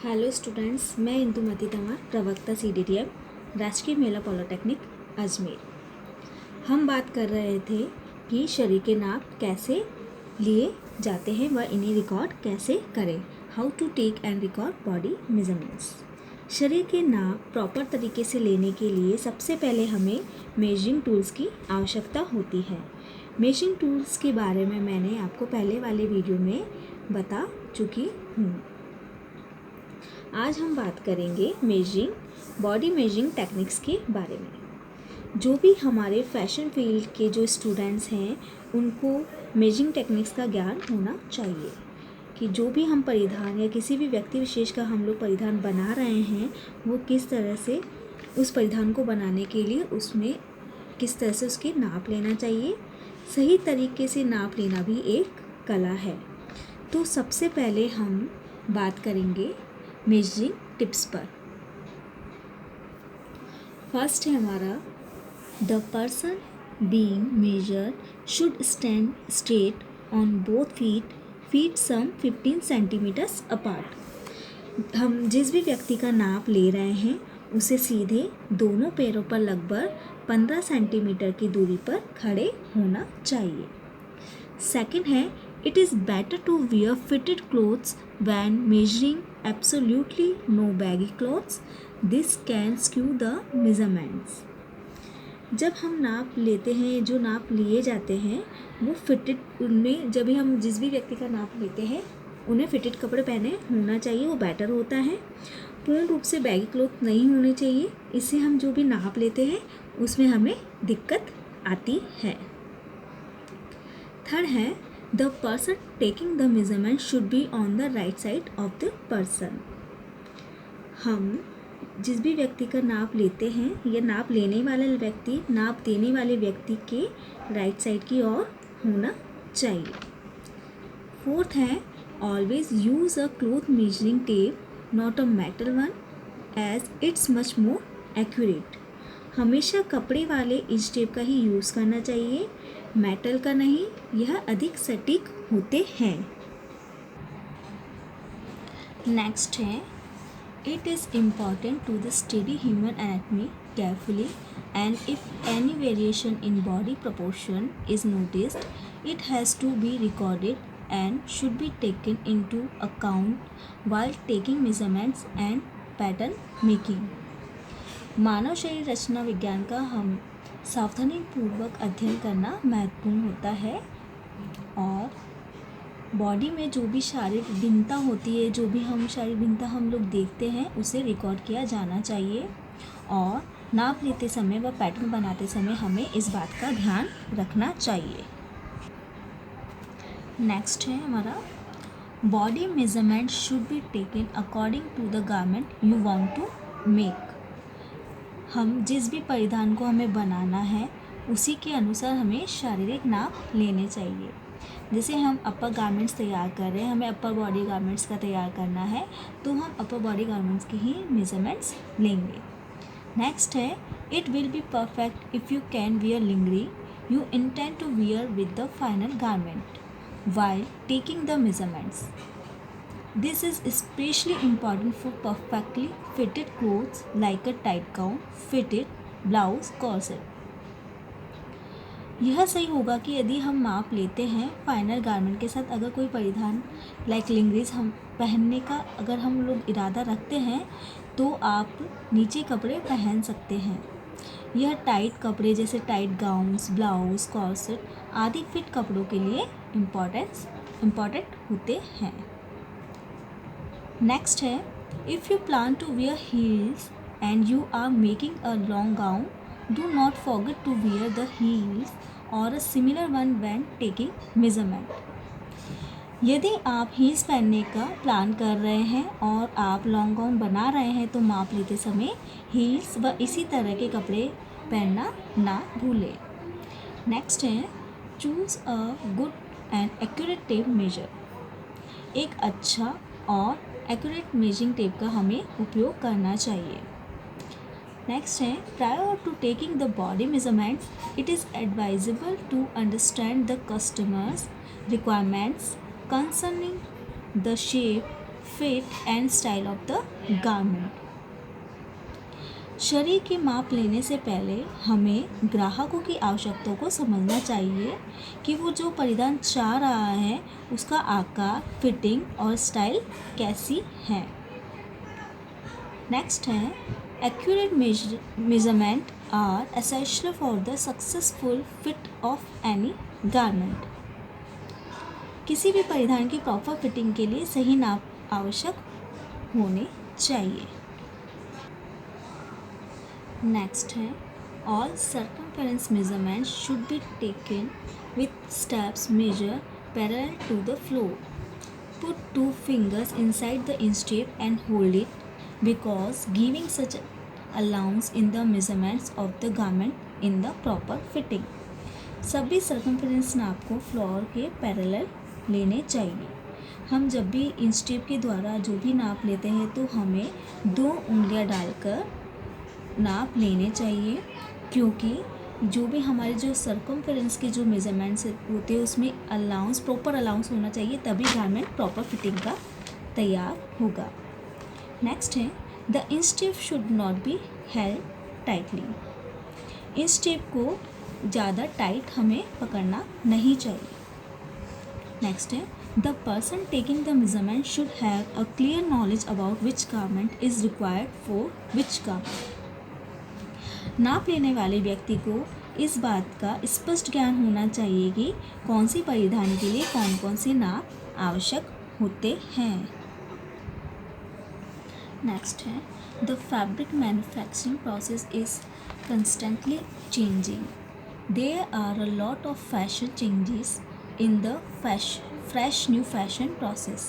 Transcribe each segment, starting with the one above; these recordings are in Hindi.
हेलो स्टूडेंट्स, मैं इंदुमती तंवर, प्रवक्ता CDTM राजकीय महिला पॉलिटेक्निक अजमेर। हम बात कर रहे थे कि शरीर के नाप कैसे लिए जाते हैं व इन्हें रिकॉर्ड कैसे करें। How to take and record body measurements. शरीर के नाप प्रॉपर तरीके से लेने के लिए सबसे पहले हमें मेजरिंग टूल्स की आवश्यकता होती है। मेजरिंग टूल्स के बारे में मैंने आपको पहले वाले वीडियो में बता चुकी हूँ। आज हम बात करेंगे बॉडी मेजरिंग टेक्निक्स के बारे में। जो भी हमारे फैशन फील्ड के जो स्टूडेंट्स हैं उनको मेजरिंग टेक्निक्स का ज्ञान होना चाहिए कि जो भी हम परिधान या किसी भी व्यक्ति विशेष का हम लोग परिधान बना रहे हैं वो किस तरह से उस परिधान को बनाने के लिए उसमें किस तरह से उसकी नाप लेना चाहिए। सही तरीके से नाप लेना भी एक कला है। तो सबसे पहले हम बात करेंगे मेजरिंग टिप्स पर। फर्स्ट है हमारा the person being measured should stand straight on both feet some 15 centimetres apart. हम जिस भी व्यक्ति का नाप ले रहे हैं उसे सीधे दोनों पैरों पर लगभग 15 सेंटीमीटर की दूरी पर खड़े होना चाहिए। सेकंड है it is better to wear fitted clothes when measuring, absolutely no baggy clothes. This can skew the measurements. जब हम नाप लेते हैं, जो नाप लिए जाते हैं वो फिटेड, उनमें जब भी हम जिस भी व्यक्ति का नाप लेते हैं उन्हें फिटेड कपड़े पहने होना चाहिए, वो बेटर होता है। पूर्ण रूप से बैगी क्लॉथ नहीं होने चाहिए, इससे हम जो भी नाप लेते हैं उसमें हमें दिक्कत आती है। थर्ड है The person taking the measurement should be on the right side of the person. हम जिस भी व्यक्ति का नाप लेते हैं या नाप लेने वाला व्यक्ति नाप देने वाले व्यक्ति के राइट साइड की ओर होना चाहिए। फोर्थ है always use a cloth measuring tape, not a metal one, as it's much more accurate. हमेशा कपड़े वाले इंच टेप का ही यूज़ करना चाहिए, मेटल का नहीं, यह अधिक सटीक होते हैं। नेक्स्ट है it is important to the study human anatomy carefully and if any variation in body proportion is noticed, it has to be recorded and should be taken into account while taking measurements and pattern making. मानव शरीर रचना विज्ञान का हम सावधानी पूर्वक अध्ययन करना महत्वपूर्ण होता है और बॉडी में जो भी शारीरिक भिन्नता होती है, जो भी हम शारीरिक भिन्नता हम लोग देखते हैं उसे रिकॉर्ड किया जाना चाहिए और नाप लेते समय व पैटर्न बनाते समय हमें इस बात का ध्यान रखना चाहिए। नेक्स्ट है हमारा body measurement should be taken according to the garment you want to make. हम जिस भी परिधान को हमें बनाना है उसी के अनुसार हमें शारीरिक नाप लेने चाहिए। जैसे हम अपर गारमेंट्स तैयार कर रहे हैं, हमें अपर बॉडी गारमेंट्स का तैयार करना है तो हम अपर बॉडी गारमेंट्स की ही मेजरमेंट्स लेंगे। नेक्स्ट है it will be perfect if you can wear lingerie you intend to wear with the final garment while taking the measurements. This is especially important for perfectly fitted clothes like a tight gown, fitted blouse, corset. यह सही होगा कि यदि हम माप लेते हैं फाइनल गारमेंट के साथ, अगर कोई परिधान लाइक लिंगरीज हम पहनने का अगर हम लोग इरादा रखते हैं तो आप नीचे कपड़े पहन सकते हैं। यह टाइट कपड़े जैसे टाइट गाउन्स, ब्लाउज, कॉर्सेट आदि फिट कपड़ों के लिए इम्पॉर्टेंट होते हैं। नेक्स्ट है if you plan to wear heels and you are making a long gown, do not forget to wear the heels और a similar one when taking measurement. यदि आप हील्स पहनने का प्लान कर रहे हैं और आप लॉन्ग गाउन बना रहे हैं तो माप लेते समय हील्स व इसी तरह के कपड़े पहनना ना भूलें। नेक्स्ट है choose a good and accurate tape major. एक अच्छा और एक्यूरेट मेजरिंग टेप का हमें उपयोग करना चाहिए। नेक्स्ट है prior to taking the body measurements it is advisable to understand the customer's requirements concerning the shape, fit and style of the garment. शरीर के माप लेने से पहले हमें ग्राहकों की आवश्यकताओं को समझना चाहिए कि वो जो परिधान चाह रहा है उसका आकार, फिटिंग और स्टाइल कैसी है। नेक्स्ट है accurate measurement are essential for the successful fit of any garment. किसी भी परिधान की प्रॉपर फिटिंग के लिए सही नाप आवश्यक होने चाहिए। नेक्स्ट है all circumference measurement should be taken with steps measure parallel to the floor. Put 2 fingers inside the instep and hold it, because giving such allowance in the measurements of the garment in the proper fitting। सभी सर्कमफेरेंस नाप को फ्लोर के पैरेलल लेने चाहिए। हम जब भी इंस्टेप के द्वारा जो भी नाप लेते हैं तो हमें 2 उंगलियां डालकर नाप लेने चाहिए, क्योंकि जो भी हमारे जो सर्कमफेरेंस के जो मेजरमेंट्स होते हैं उसमें प्रॉपर अलाउंस होना चाहिए, तभी गारमेंट प्रॉपर फिटिंग का तैयार होगा। नेक्स्ट है the instep should not be held tightly. Instep को ज़्यादा टाइट हमें पकड़ना नहीं चाहिए। नेक्स्ट है the person taking the measurement should have a clear knowledge about which garment is required for which garment. नाप लेने वाले व्यक्ति को इस बात का स्पष्ट ज्ञान होना चाहिए कि कौन सी परिधान के लिए कौन कौन से नाप आवश्यक होते हैं। नेक्स्ट है the fabric manufacturing process is constantly changing. There are a lot of fashion changes in the fresh new fashion process.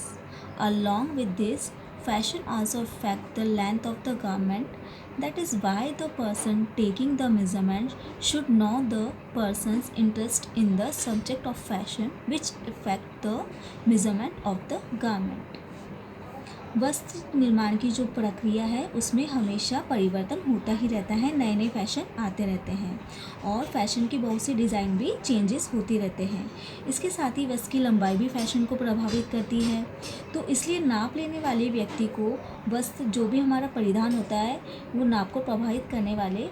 Along with this, fashion also affects the length of the garment. That is why the person taking the measurement should know the person's interest in the subject of fashion, which affect the measurement of the garment. वस्त्र निर्माण की जो प्रक्रिया है उसमें हमेशा परिवर्तन होता ही रहता है, नए नए फैशन आते रहते हैं और फैशन की बहुत सी डिज़ाइन भी चेंजेस होती रहते हैं। इसके साथ ही वस्त्र की लंबाई भी फैशन को प्रभावित करती है, तो इसलिए नाप लेने वाले व्यक्ति को वस्त्र जो भी हमारा परिधान होता है वो नाप को प्रभावित करने वाले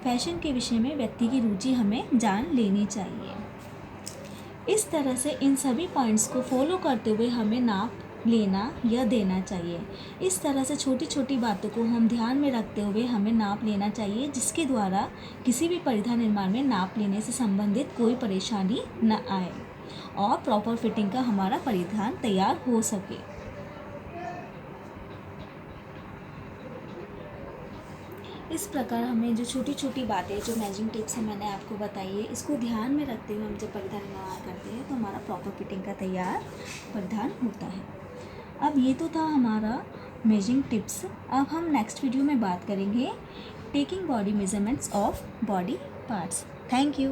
फैशन के विषय में व्यक्ति की रुचि हमें जान लेनी चाहिए। इस तरह से इन सभी पॉइंट्स को फॉलो करते हुए हमें नाप लेना या देना चाहिए। इस तरह से छोटी छोटी बातों को हम ध्यान में रखते हुए हमें नाप लेना चाहिए, जिसके द्वारा किसी भी परिधान निर्माण में नाप लेने से संबंधित कोई परेशानी न आए और प्रॉपर फिटिंग का हमारा परिधान तैयार हो सके। इस प्रकार हमें जो छोटी छोटी बातें जो मेजरिंग टिप्स हैं मैंने आपको बताई है, इसको ध्यान में रखते हुए हम जब परिधान निर्माण करते हैं तो हमारा प्रॉपर फिटिंग का तैयार परिधान होता है। अब ये तो था हमारा मेजरिंग टिप्स। अब हम नेक्स्ट वीडियो में बात करेंगे taking body measurements of body parts. Thank you.